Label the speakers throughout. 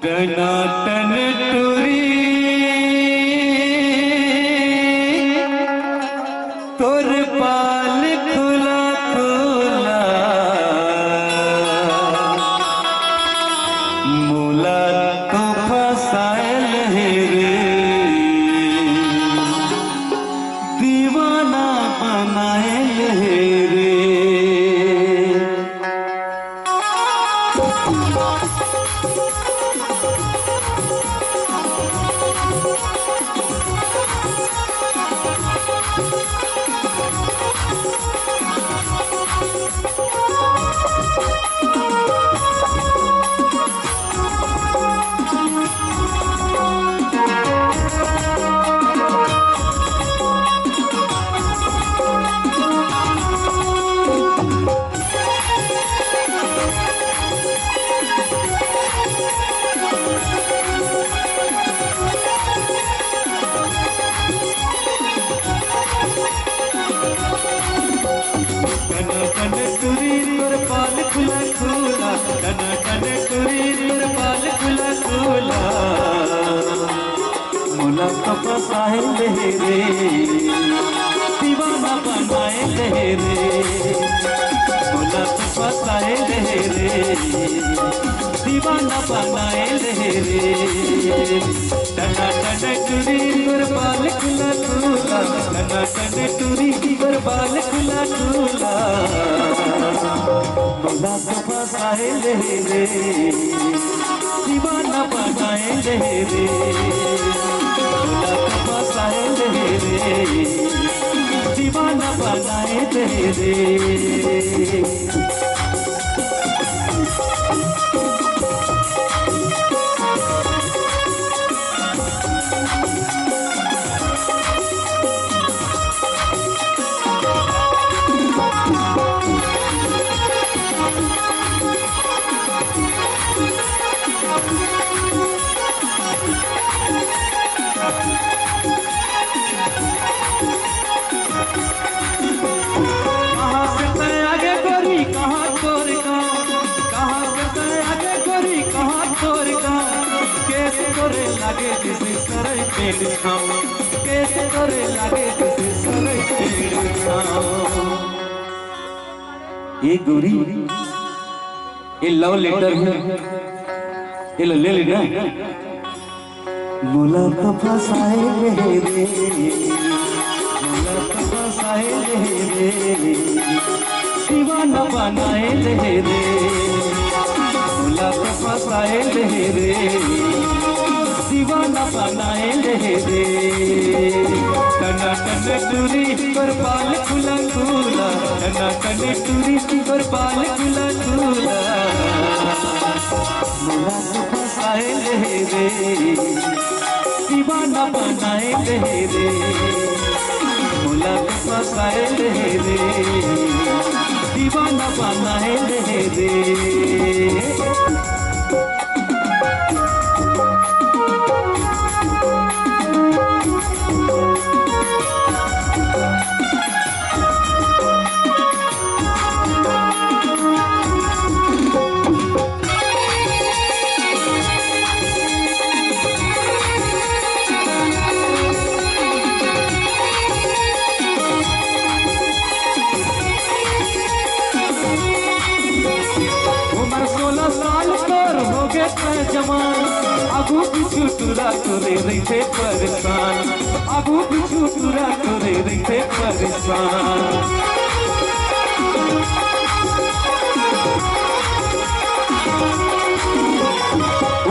Speaker 1: टनाटन टूरी तोर पाल खुला खुला मोला तो फसायल है रे दीवाना बनायल है रे। मोला तो फसायल है रे दीवाना बनायल है रे मोला तो फसायल है रे दीवाना बनायल है रे। टना टन टूरी तोर बाल खुला खुला टना टन टूरी तोर बाल खुला खुला मोला तो फसायल है रे दीवाना बनायल है रे मोला तो फसायल है रे दीवाना बनायल है रे। लागे जिसे सरे पेड़ छाओ कैसे करे लागे जिसे सरे पेड़ छाओ। ये गोरी ये लव लेटर है ये ले लेना मोला तो फसायल है रे मोला तो फसायल है रे दीवाना बनायल है रे मोला तो फसायल है रे दीवाना बनायल है रे। टना टन टूरी तोर बाल खुला खुला टना टन टूरी तोर बाल खुला खुला मोला तो फसायल है रे दीवाना बनायल है रे मोला तो फसायल है रे दीवाना बनायल है रे। आगू पीछू टूरा तोरे रही परेशान आगू पीछू टूरा तोरे रही परेशान।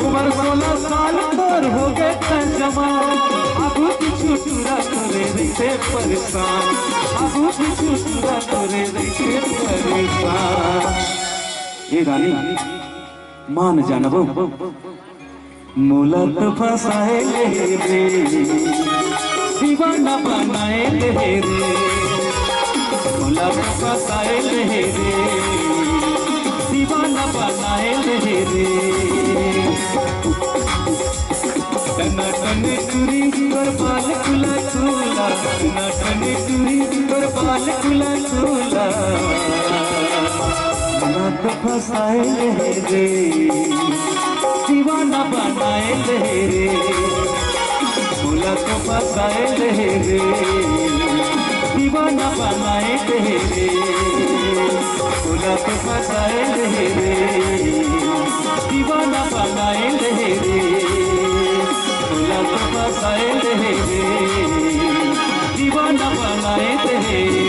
Speaker 1: उम्र 16 साल तोर हो गए जवान आगू पीछू टूरा तोरे रही परेशान आगू पीछू टूरा तोरे रही परेशान। ये रानी मान जानबो मोला तो फसायल है रे दीवाना बनायल है रे मोला तो फसायल है रे दीवाना बनायल है रे। टना टन टूरी तोर बाल खुला खुला टना टन टूरी तोर बाल खुला खुला मोला तो फसायल है रे दीवाना बनाए रे, भूला तो फसाए रे, दीवाना बनाए रे, भूला तो फसाए रे, दीवाना बनाए रे, भूला तो फसाए रे, दीवाना बनाए रे।